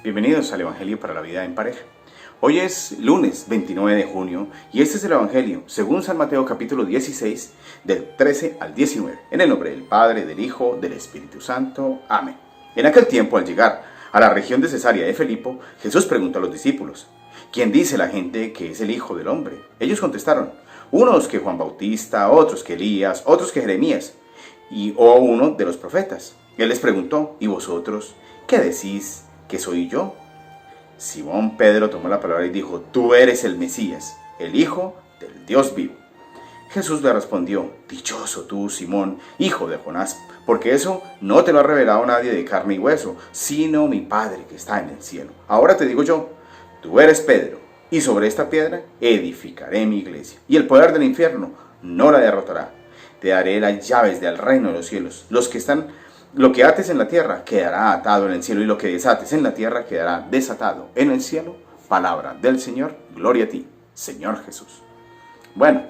Bienvenidos al Evangelio para la Vida en Pareja. Hoy es lunes 29 de junio y este es el Evangelio según San Mateo capítulo 16 del 13 al 19. En el nombre del Padre, del Hijo, del Espíritu Santo. Amén. En aquel tiempo, al llegar a la región de Cesarea de Filipo, Jesús preguntó a los discípulos: ¿quién dice la gente que es el Hijo del Hombre? Ellos contestaron: unos que Juan Bautista, otros que Elías, otros que Jeremías, o uno de los profetas. Él les preguntó: ¿y vosotros qué decís que soy yo? Simón Pedro tomó la palabra y dijo: tú eres el Mesías, el Hijo del Dios vivo. Jesús le respondió: dichoso tú, Simón, hijo de Jonás, porque eso no te lo ha revelado nadie de carne y hueso, sino mi Padre que está en el cielo. Ahora te digo yo: tú eres Pedro, y sobre esta piedra edificaré mi iglesia, y el poder del infierno no la derrotará. Te daré las llaves del reino de los cielos. Lo que ates en la tierra quedará atado en el cielo, y lo que desates en la tierra quedará desatado en el cielo. Palabra del Señor. Gloria a ti, Señor Jesús. Bueno,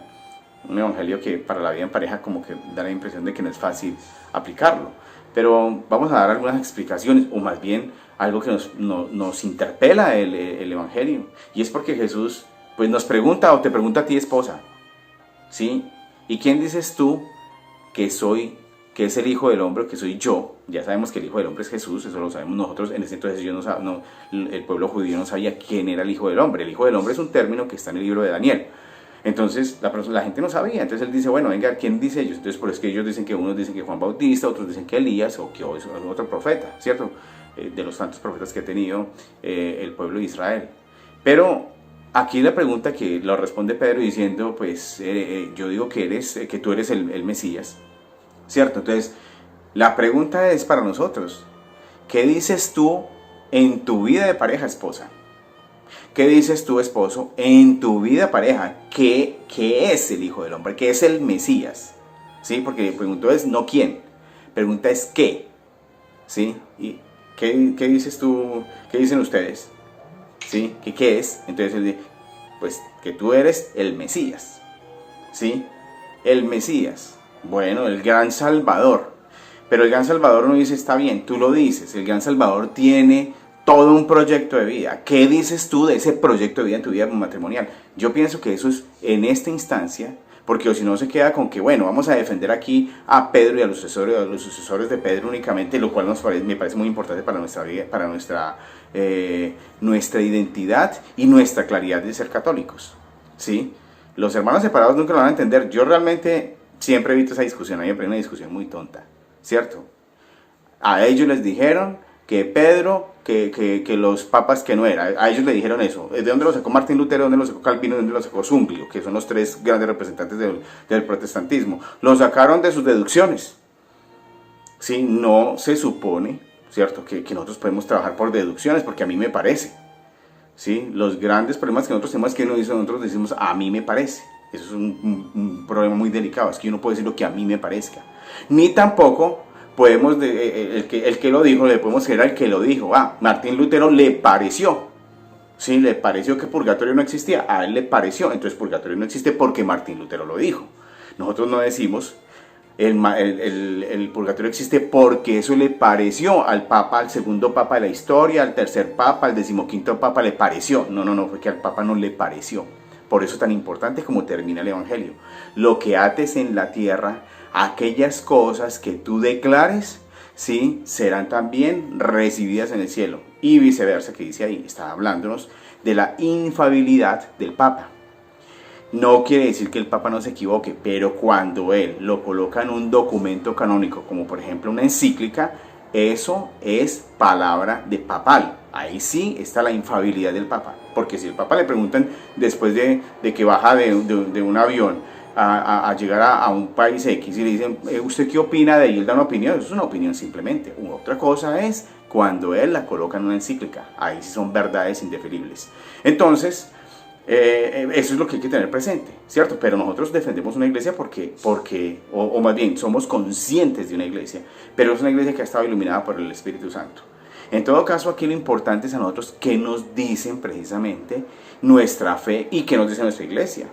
un evangelio que para la vida en pareja como que da la impresión de que no es fácil aplicarlo, pero vamos a dar algunas explicaciones, o más bien algo que nos interpela el evangelio, y es porque Jesús pues nos pregunta, o te pregunta a ti, esposa, ¿sí? ¿Y quién dices tú que soy, que es el Hijo del Hombre, que soy yo? Ya sabemos que el Hijo del Hombre es Jesús, eso lo sabemos nosotros. En ese entonces el pueblo judío no sabía quién era el Hijo del Hombre. El Hijo del Hombre es un término que está en el libro de Daniel. Entonces la gente no sabía. Entonces él dice: bueno, venga, ¿quién dice ellos? Entonces por eso que ellos dicen que unos dicen que Juan Bautista, otros dicen que Elías, o que es otro profeta, ¿cierto? De los tantos profetas que ha tenido el pueblo de Israel. Pero aquí la pregunta que lo responde Pedro diciendo: pues yo digo que tú eres el Mesías, ¿cierto? Entonces la pregunta es para nosotros: ¿qué dices tú en tu vida de pareja, esposa? ¿Qué dices tú, esposo, en tu vida pareja? ¿Qué es el Hijo del Hombre? ¿Qué es el Mesías? ¿Sí? Porque pregunto es no quién, pregunta es qué. ¿Sí? ¿Y qué dices tú? ¿Qué dicen ustedes? ¿Sí? ¿Qué es? Entonces él dice: pues que tú eres el Mesías. ¿Sí? El Mesías. Bueno, el gran Salvador. Pero el gran Salvador no dice: está bien, tú lo dices. El gran Salvador tiene todo un proyecto de vida. ¿Qué dices tú de ese proyecto de vida en tu vida matrimonial? Yo pienso que eso es en esta instancia, porque o si no se queda con que, bueno, vamos a defender aquí a Pedro y a los sucesores de Pedro únicamente, lo cual me parece muy importante para nuestra vida, para nuestra identidad y nuestra claridad de ser católicos, ¿sí? Los hermanos separados nunca lo van a entender. Yo realmente siempre evito esa discusión. A mí me parece una discusión muy tonta, ¿cierto? A ellos les dijeron que Pedro, que los papas que no era, a ellos le dijeron eso. ¿De dónde lo sacó Martín Lutero? ¿De dónde lo sacó Calvino? ¿De dónde lo sacó Zwinglio? Que son los tres grandes representantes del protestantismo. Lo sacaron de sus deducciones. ¿Sí? No se supone, ¿cierto?, que nosotros podemos trabajar por deducciones, porque a mí me parece. ¿Sí? Los grandes problemas que nosotros tenemos es que nosotros decimos: a mí me parece. Eso es un problema muy delicado. Es que yo no puedo decir lo que a mí me parezca. Ni tampoco podemos, el que lo dijo, le podemos creer al que lo dijo. Martín Lutero le pareció, ¿sí? Le pareció que purgatorio no existía, a él le pareció, entonces purgatorio no existe porque Martín Lutero lo dijo. Nosotros no decimos el purgatorio existe porque eso le pareció al Papa, al segundo Papa de la historia, al tercer Papa, al 15º Papa le pareció. No, fue que al Papa no le pareció. Por eso tan importante como termina el Evangelio: lo que ates en la tierra, aquellas cosas que tú declares, ¿sí?, serán también recibidas en el cielo. Y viceversa, que dice ahí, está hablándonos de la infalibilidad del Papa. No quiere decir que el Papa no se equivoque, pero cuando él lo coloca en un documento canónico, como por ejemplo una encíclica, eso es palabra de papal. Ahí sí está la infalibilidad del Papa. Porque si el Papa le preguntan después de que baja de un avión a llegar a un país X y le dicen: ¿usted qué opina de ahí? Él da una opinión. Eso es una opinión simplemente. Otra cosa es cuando él la coloca en una encíclica. Ahí sí son verdades indeferibles. Entonces, eso es lo que hay que tener presente, ¿cierto? Pero nosotros defendemos una iglesia porque o más bien somos conscientes de una iglesia, pero es una iglesia que ha estado iluminada por el Espíritu Santo. En todo caso, aquí lo importante es a nosotros qué nos dicen precisamente nuestra fe y qué nos dice nuestra iglesia.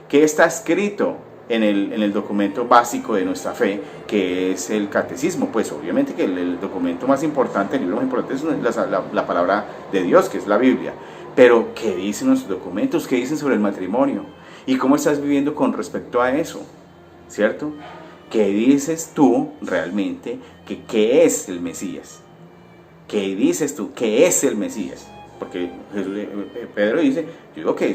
¿Qué está escrito en el documento básico de nuestra fe, que es el catecismo. Pues obviamente que el documento más importante, el libro más importante es la palabra de Dios, que es la Biblia. Pero, ¿qué dicen los documentos? ¿Qué dicen sobre el matrimonio? ¿Y cómo estás viviendo con respecto a eso? ¿Cierto? ¿Qué dices tú realmente que qué es el Mesías? ¿Qué dices tú? ¿Qué es el Mesías? Porque Pedro dice, yo digo que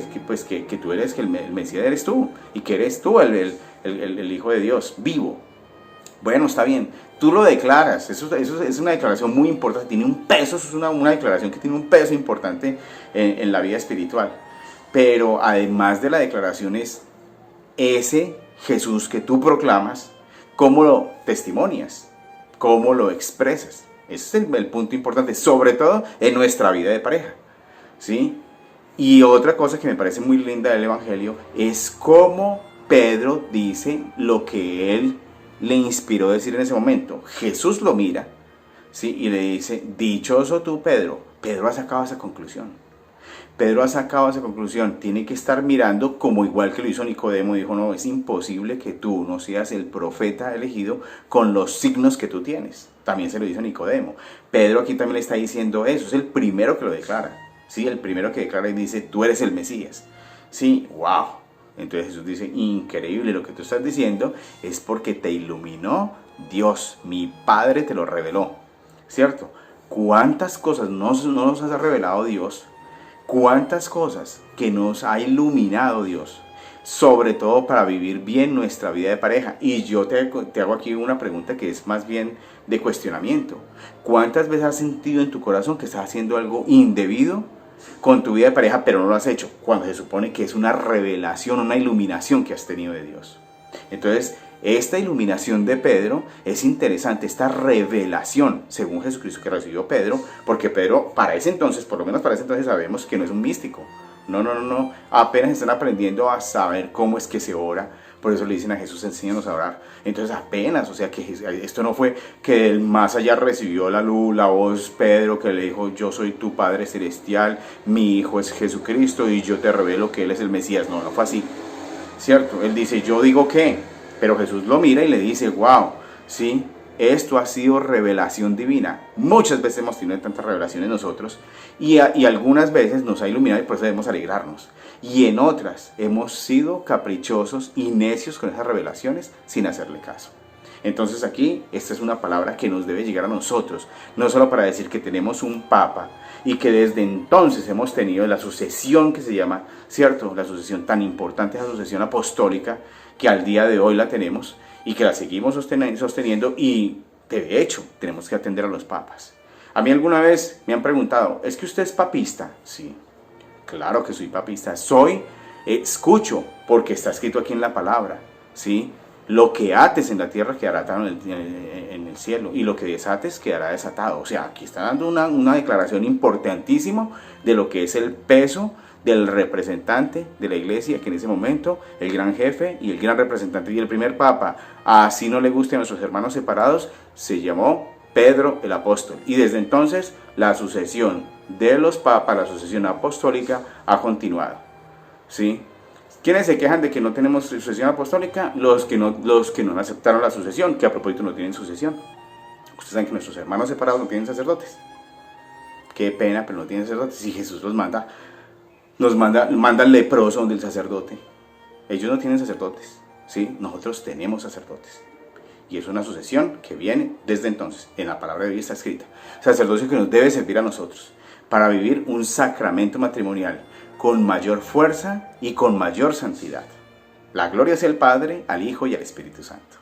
tú eres, que el Mesías eres tú, y que eres tú el Hijo de Dios, vivo. Bueno, está bien, tú lo declaras, eso es una declaración muy importante, tiene un peso, eso es una declaración que tiene un peso importante en la vida espiritual. Pero además de la declaración es ese Jesús que tú proclamas, ¿cómo lo testimonias? ¿Cómo lo expresas? Ese es el punto importante, sobre todo en nuestra vida de pareja, ¿sí? Y otra cosa que me parece muy linda del Evangelio es cómo Pedro dice lo que él le inspiró a decir en ese momento. Jesús lo mira, ¿sí? Y le dice, dichoso tú, Pedro. Pedro ha sacado esa conclusión. Pedro ha sacado esa conclusión, tiene que estar mirando como igual que lo hizo Nicodemo, dijo, no, es imposible que tú no seas el profeta elegido con los signos que tú tienes. También se lo dijo Nicodemo. Pedro aquí también le está diciendo eso, es el primero que lo declara, ¿sí? El primero que declara y dice, tú eres el Mesías, ¿sí? ¡Wow! Entonces Jesús dice, increíble lo que tú estás diciendo, es porque te iluminó Dios, mi Padre te lo reveló, ¿cierto? ¿Cuántas cosas no nos ha revelado Dios? ¿Cuántas cosas que nos ha iluminado Dios? Sobre todo para vivir bien nuestra vida de pareja. Y yo te hago aquí una pregunta que es más bien de cuestionamiento. ¿Cuántas veces has sentido en tu corazón que estás haciendo algo indebido con tu vida de pareja, pero no lo has hecho? Cuando se supone que es una revelación, una iluminación que has tenido de Dios. Entonces, esta iluminación de Pedro es interesante, esta revelación, según Jesucristo que recibió Pedro, porque Pedro para ese entonces, por lo menos para ese entonces sabemos que no es un místico. No, apenas están aprendiendo a saber cómo es que se ora, por eso le dicen a Jesús, enséñanos a orar. Entonces apenas, o sea que esto no fue que el más allá recibió la luz, la voz Pedro que le dijo, yo soy tu Padre Celestial, mi Hijo es Jesucristo y yo te revelo que Él es el Mesías. No fue así, ¿cierto? Él dice, yo digo que, pero Jesús lo mira y le dice, wow, ¿sí? Esto ha sido revelación divina. Muchas veces hemos tenido tantas revelaciones nosotros y algunas veces nos ha iluminado y por eso debemos alegrarnos. Y en otras hemos sido caprichosos y necios con esas revelaciones sin hacerle caso. Entonces aquí esta es una palabra que nos debe llegar a nosotros, no solo para decir que tenemos un papa y que desde entonces hemos tenido la sucesión que se llama, ¿cierto? La sucesión tan importante, la sucesión apostólica, que al día de hoy la tenemos y que la seguimos sosteniendo y de hecho tenemos que atender a los papas. A mí alguna vez me han preguntado, ¿es que usted es papista? Sí, claro que soy papista, escucho porque está escrito aquí en la palabra, ¿sí? Lo que ates en la tierra quedará atado en el cielo y lo que desates quedará desatado. O sea, aquí está dando una declaración importantísima de lo que es el peso del representante de la iglesia, que en ese momento el gran jefe y el gran representante y el primer papa, así no le guste a nuestros hermanos separados, se llamó Pedro el apóstol. Y desde entonces la sucesión de los papas, la sucesión apostólica ha continuado, ¿sí? ¿Quiénes se quejan de que no tenemos sucesión apostólica? Los que no aceptaron la sucesión, que a propósito no tienen sucesión. Ustedes saben que nuestros hermanos separados no tienen sacerdotes. Qué pena, pero no tienen sacerdotes. Si Jesús manda al leproso donde el sacerdote. Ellos no tienen sacerdotes, ¿sí? Nosotros tenemos sacerdotes. Y es una sucesión que viene desde entonces. En la palabra de Dios está escrita. Sacerdocio que nos debe servir a nosotros para vivir un sacramento matrimonial con mayor fuerza y con mayor santidad. La gloria sea al Padre, al Hijo y al Espíritu Santo.